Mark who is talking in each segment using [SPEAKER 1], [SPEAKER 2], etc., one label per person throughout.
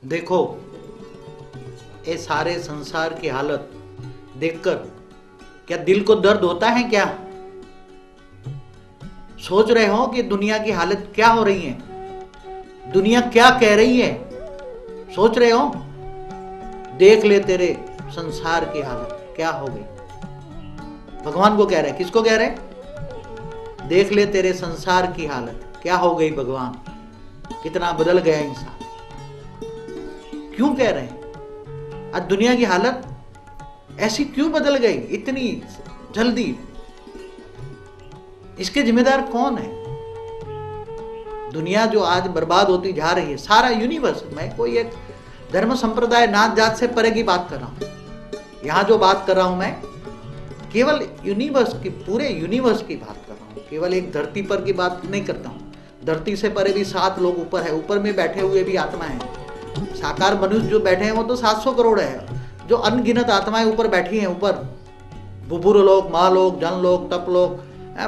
[SPEAKER 1] देखो, ये सारे संसार की हालत देखकर क्या दिल को दर्द होता है क्या? सोच रहे हो कि दुनिया की हालत क्या हो रही है, दुनिया क्या कह रही है? सोच रहे हो? देख ले तेरे संसार की हालत क्या हो गई। भगवान को कह रहे, किसको कह रहे? देख ले तेरे संसार की हालत क्या हो गई भगवान, कितना बदल गया इंसान। क्यों कह रहे हैं? आज दुनिया की हालत ऐसी क्यों बदल गई इतनी जल्दी? इसके जिम्मेदार कौन है? दुनिया जो आज बर्बाद होती जा रही है, सारा यूनिवर्स, मैं कोई एक धर्म संप्रदाय नात जात से परे की बात कर रहा हूं। यहां जो बात कर रहा हूं मैं केवल यूनिवर्स की, पूरे यूनिवर्स की बात कर रहा हूं, केवल एक धरती पर की बात नहीं करता हूं। धरती से परे भी 7 लोग ऊपर है, ऊपर में बैठे हुए भी आत्मा है। साकार मनुष्य जो बैठे हैं वो तो 700 करोड़ है, जो अनगिनत आत्माएं ऊपर बैठी हैं, ऊपर बुभुर लोक, महालोक, जनलोक, तपलोक,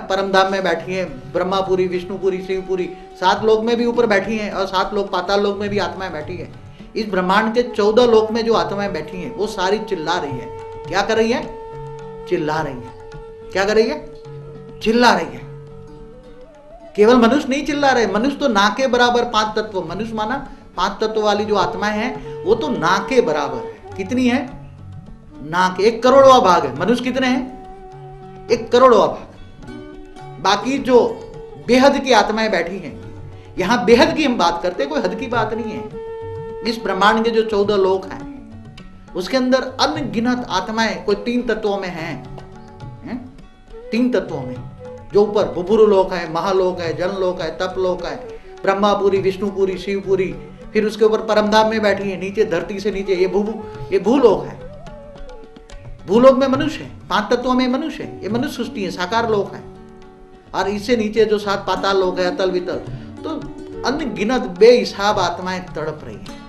[SPEAKER 1] परमधाम में बैठी है, ब्रह्मापुरी, विष्णुपुरी, शिवपुरी, 7 लोक में भी ऊपर बैठी हैं, और 7 लोक पाताल लोक में भी आत्माएं बैठी है। इस ब्रह्मांड के 14 लोक में जो आत्माएं बैठी हैं वो सारी चिल्ला रही है। क्या कर रही है? चिल्ला रही है। क्या कर रही है? चिल्ला रही है। केवल मनुष्य नहीं चिल्ला रहे, मनुष्य तो ना के बराबर 5 तत्व, मनुष्य माना 5 तत्व वाली जो आत्माएं हैं वो तो ना के बराबर है। कितनी है? ना के 1 करोड़वा भाग है। मनुष्य कितने हैं? 1 करोड़वा भाग। बाकी जो बेहद की आत्माएं बैठी हैं, यहां बेहद की हम बात करते हैं, कोई हद की बात नहीं है। इस ब्रह्मांड के जो 14 लोक हैं उसके अंदर अनगिनत आत्माएं कोई 3 तत्वों में हैं, 3 तत्वों में, जो ऊपर बुभुर लोक है, महालोक है, जनलोक है, तपलोक है, ब्रह्मापुरी, विष्णुपुरी, शिवपुरी, फिर उसके ऊपर परमधाम में बैठी है, नीचे धरती से नीचे ये भूलोक है। भूलोक में मनुष्य है, 5 तत्वों में मनुष्य है, ये मनुष्य सृष्टि है, साकार लोक है। और इससे नीचे जो 7 पाताल लोक है, अतल वितल, तो अनगिनत बेहिसाब आत्माएं तड़प रही है।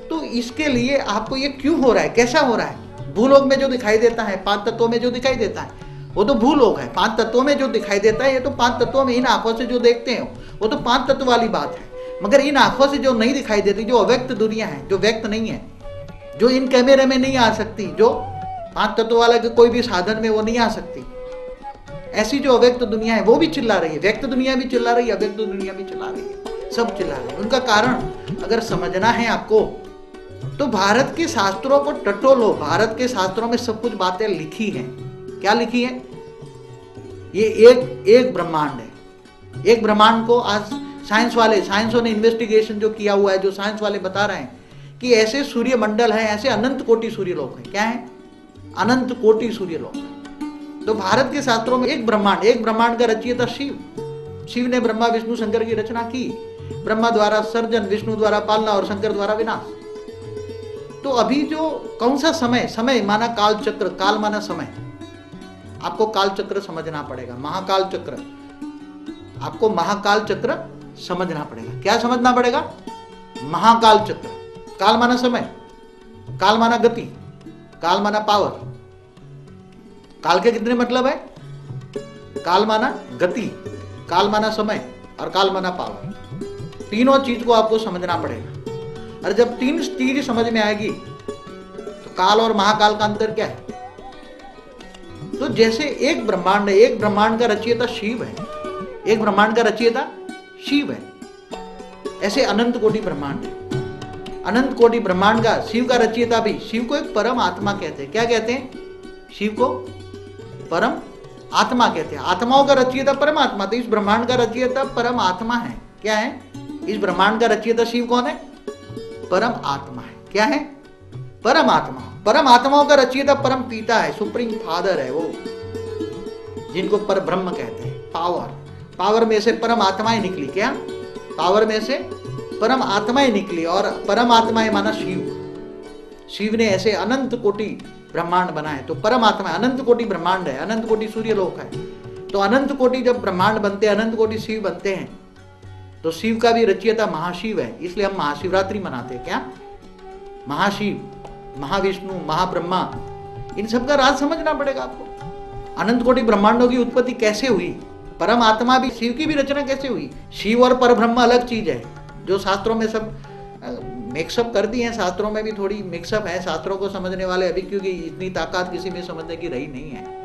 [SPEAKER 1] तो इसके लिए आपको ये क्यों हो रहा है, कैसा हो रहा है? भूलोक में जो दिखाई देता है, 5 तत्वों में जो दिखाई देता है वो तो भूलोक है। 5 तत्वों में जो दिखाई देता है ये तो 5 तत्वों में, इन आंखों से जो देखते हैं वो तो 5 तत्व वाली बात है। मगर इन आंखों से जो नहीं दिखाई देती, जो अव्यक्त दुनिया है, जो व्यक्त नहीं है, जो इन कैमरे में नहीं आ सकती, जो 5 तत्व वाला के कोई भी साधन में वो नहीं आ सकती, ऐसी जो अव्यक्त दुनिया है वो भी चिल्ला रही है। व्यक्त दुनिया भी चिल्ला रही है, अव्यक्त दुनिया भी चिल्ला रही है, सब चिल्ला रहे हैं। उनका कारण अगर समझना है आपको तो भारत के शास्त्रों को टटोलो। भारत के शास्त्रों में सब कुछ बातें लिखी हैं। क्या लिखी है? ये एक ब्रह्मांड है। एक ब्रह्मांड को आज साइंसों ने इन्वेस्टिगेशन जो किया हुआ है, जो साइंस वाले बता रहे हैं कि ऐसे सूर्य मंडल है, ऐसे अनंत कोटि सूर्यलोक है। क्या है? अनंत कोटि सूर्यलोक है। तो भारत के शास्त्रों में एक ब्रह्मांड का रचयिता शिव ने ब्रह्मा विष्णु शंकर की रचना की। ब्रह्मा द्वारा सर्जन, विष्णु द्वारा पालना और शंकर द्वारा विनाश। तो अभी जो कौन सा समय माना काल चक्र, काल माना समय, आपको काल चक्र समझना पड़ेगा। महाकाल चक्र, आपको महाकाल चक्र समझना पड़ेगा। क्या समझना पड़ेगा? महाकाल चक्र। काल माना समय, काल माना गति, काल माना पावर। काल के कितने मतलब है? काल माना गति, काल माना समय और काल माना पावर। तीनों चीज को आपको समझना पड़ेगा। और जब 3 चीज समझ में आएगी तो काल और महाकाल का अंतर क्या है? तो जैसे एक ब्रह्मांड है, एक ब्रह्मांड का रचयिता शिव है, एक ब्रह्मांड का रचयिता शिव है, ऐसे अनंत कोटि ब्रह्मांड है। अनंत कोटि ब्रह्मांड का शिव का रचयिता भी, शिव को एक परम आत्मा कहते हैं। क्या कहते हैं? शिव को परम आत्मा कहते हैं। आत्माओं का रचयिता परमात्मा, तो इस ब्रह्मांड का रचयिता परम आत्मा है। क्या है? इस ब्रह्मांड का रचयिता शिव कौन है? परम आत्मा है। क्या है? परम आत्मा। परम आत्माओं का रचयिता परम पिता है, सुप्रीम फादर है वो, जिनको पर ब्रह्म कहते हैं। पावर में से परम आत्माएं निकली। क्या? पावर में से परम आत्माएं निकली, और परम आत्माएं माना शिव ने ऐसे अनंत कोटि ब्रह्मांड बनाए। तो परम आत्मा अनंत कोटि ब्रह्मांड है, अनंत कोटि सूर्यलोक है। तो अनंत कोटि जब ब्रह्मांड बनते हैं, अनंत कोटि शिव बनते हैं, तो शिव का भी रचयिता महाशिव है। इसलिए हम महाशिवरात्रि मनाते हैं। क्या? महाशिव, महाविष्णु, महाब्रह्मा, इन सब का राज समझना पड़ेगा आपको। अनंत कोटि ब्रह्मांडों की उत्पत्ति कैसे हुई? परम आत्मा भी, शिव की भी रचना कैसे हुई? शिव और परब्रह्म अलग चीज है, जो शास्त्रों में सब मिक्सअप कर दी हैं, शास्त्रों में भी थोड़ी मिक्सअप है, शास्त्रों को समझने वाले अभी, क्योंकि इतनी ताकत किसी में समझने की रही नहीं है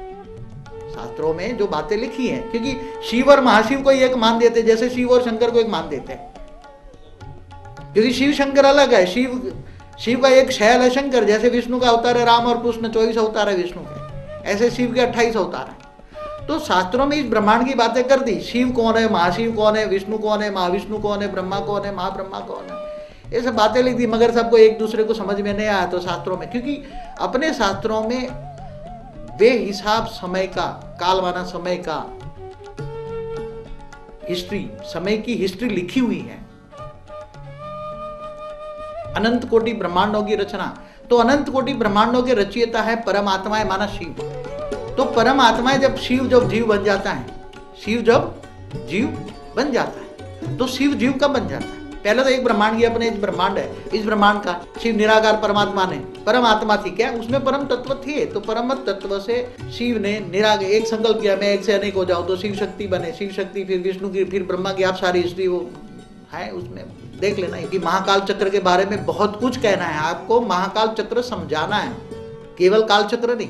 [SPEAKER 1] शास्त्रों में जो बातें लिखी हैं, क्योंकि शिव और महाशिव को एक मान देते, जैसे शिव और शंकर को एक मान देते हैं, क्योंकि शिव शंकर अलग है। शिव का एक शैल है शंकर, जैसे विष्णु का अवतार है राम और कृष्ण 24 अवतार है विष्णु के, ऐसे शिव के 28 अवतार है। तो शास्त्रों में इस ब्रह्मांड की बातें कर दी, शिव कौन है, महाशिव कौन है, विष्णु कौन है, महाविष्णु कौन है, ब्रह्मा कौन है, महाब्रह्मा कौन है, ये सब बातें लिख दी, मगर सबको एक दूसरे को समझ में नहीं आया। तो शास्त्रों में, क्योंकि अपने शास्त्रों में वे हिसाब समय का, कालमाना समय का हिस्ट्री, समय की हिस्ट्री लिखी हुई है। अनंत कोटि ब्रह्मांडों की रचना, तो अनंत कोटि ब्रह्मांडों के रचयिता है परमात्माएं माना शिव। तो परमात्माएं जब शिव जब जीव बन जाता है, शिव जब जीव बन जाता है, तो शिव जीव कब बन जाता है? पहले तो एक ब्रह्मांड की अपने ब्रह्मांड है, इस ब्रह्मांड का शिव निराकार परमात्मा ने, परमात्मा थी क्या, उसमें परम तत्व थे, तो परम तत्व से शिव ने निराकार एक संकल्प किया, मैं एक से अनेक हो जाऊं, तो शिव शक्ति बने, शिव शक्ति फिर विष्णु की, फिर ब्रह्मा की, आप सारी हिस्ट्री वो है उसमें देख लेना है कि महाकाल चक्र के बारे में बहुत कुछ कहना है आपको, महाकाल चक्र समझाना है, केवल काल चक्र नहीं।